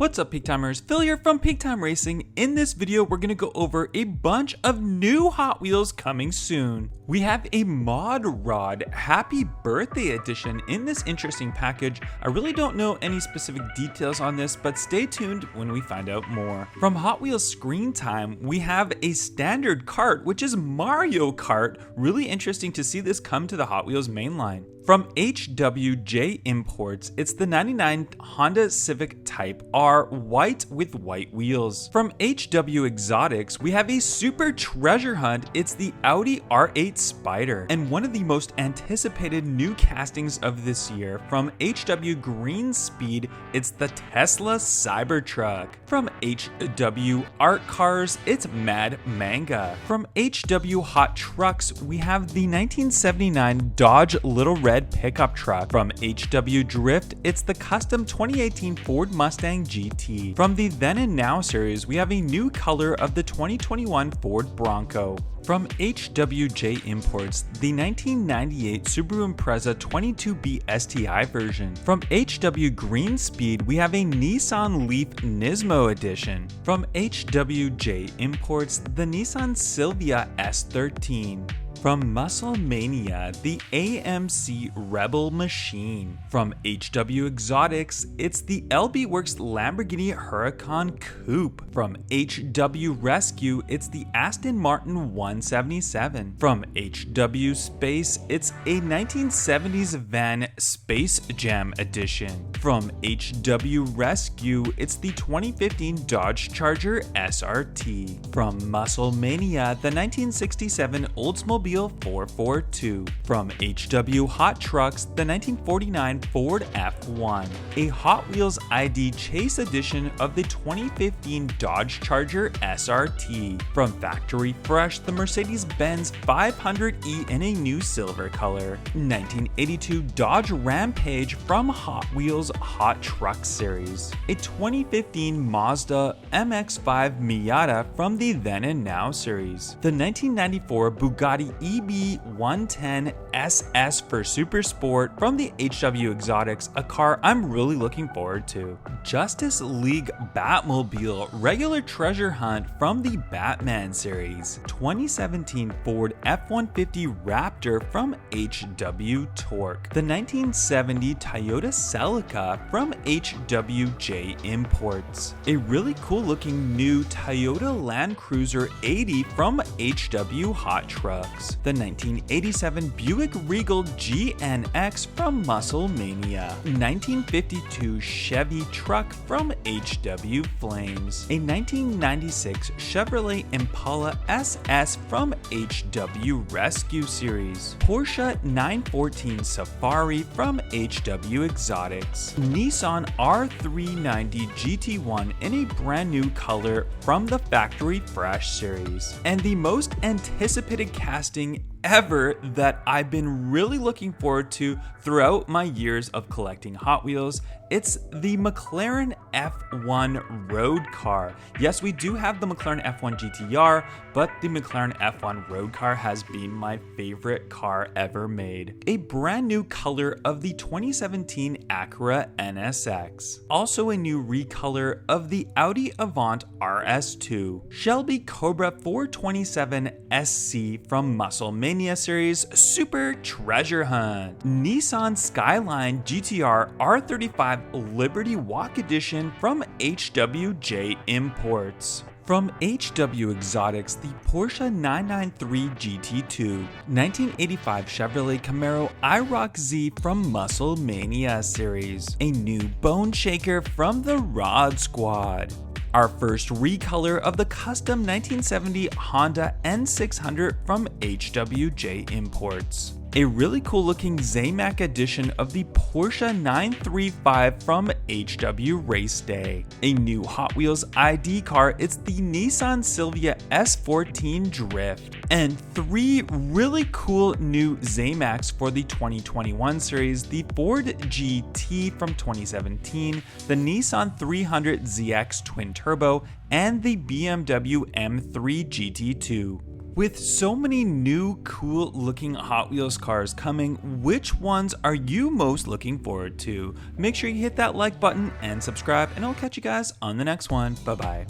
What's up, Peak Timers? Phil here from Peak Time Racing. In this video, we're going to go over a bunch of new Hot Wheels coming soon. We have a Mod Rod Happy Birthday Edition in this interesting package. I really don't know any specific details on this, but stay tuned when we find out more. From Hot Wheels Screen Time, we have a standard Kart, which is Mario Kart. Really interesting to see this come to the Hot Wheels mainline. From HWJ Imports, it's the 99 Honda Civic Type R white with white wheels. From HW Exotics, we have a super treasure hunt. It's the Audi R8 Spider. And one of the most anticipated new castings of this year, from HW Green Speed, it's the Tesla Cybertruck. From HW Art Cars, it's Mad Manga. From HW Hot Trucks, we have the 1979 Dodge Little Red pickup truck. From HW Drift, it's the custom 2018 Ford Mustang GT. From the Then and Now series, we have a new color of the 2021 Ford Bronco. From HWJ Imports, the 1998 Subaru Impreza 22B STI version. From HW Green Speed, we have a Nissan Leaf Nismo edition. From HWJ Imports, the Nissan Silvia S13. From Muscle Mania, the AMC Rebel Machine. From HW Exotics, it's the LB Works Lamborghini Huracan Coupe. From HW Rescue, it's the Aston Martin 177. From HW Space, it's a 1970s van Space Jam edition. From HW Rescue, it's the 2015 Dodge Charger SRT. From Muscle Mania, the 1967 Oldsmobile 442. From HW Hot Trucks, the 1949 Ford F1. A Hot Wheels ID Chase edition of the 2015 Dodge Charger SRT. From Factory Fresh, the Mercedes-Benz 500e in a new silver color. 1982 Dodge Rampage from Hot Wheels Hot Truck Series. A 2015 Mazda MX-5 Miata from the Then and Now series. The 1994 Bugatti EB110 SS for Super Sport from the HW Exotics, a car I'm really looking forward to. Justice League Batmobile Regular Treasure Hunt from the Batman series. 2017 Ford F-150 Raptor from HW Torque. The 1970 Toyota Celica from HWJ Imports. A really cool looking new Toyota Land Cruiser 80 from HW Hot Trucks. The 1987 Buick Regal GNX from Muscle Mania. 1952 Chevy truck from HW Flames. A 1996 Chevrolet Impala SS from HW Rescue Series. Porsche 914 Safari from HW Exotics. Nissan R390 GT1 in a brand new color from the Factory Fresh series. And the most anticipated casting ever that I've been really looking forward to throughout my years of collecting Hot Wheels. It's the Mclaren F1 Road Car. Yes, we do have the Mclaren F1 GTR, but the Mclaren F1 Road Car has been my favorite car ever made. A brand new color of the 2017 Acura NSX. Also a new recolor of the Audi Avant RS2. Shelby Cobra 427 SC from Muscle Mania series Super Treasure Hunt. Nissan Skyline GTR R35 Liberty Walk Edition from HWJ Imports. From HW Exotics, the Porsche 993 GT2. 1985 Chevrolet Camaro IROC Z from Muscle Mania series. A new Bone Shaker from the Rod Squad. Our first recolor of the custom 1970 Honda N600 from HWJ Imports. A really cool looking Zamac edition of the Porsche 935 from HW Race Day. A new Hot Wheels ID car, it's the Nissan Silvia S14 Drift. And three really cool new Zamacs for the 2021 series, the Ford GT from 2017, the Nissan 300ZX Twin Turbo, and the BMW M3 GT2. With so many new cool looking Hot Wheels cars coming, which ones are you most looking forward to? Make sure you hit that like button and subscribe, and I'll catch you guys on the next one. Bye bye.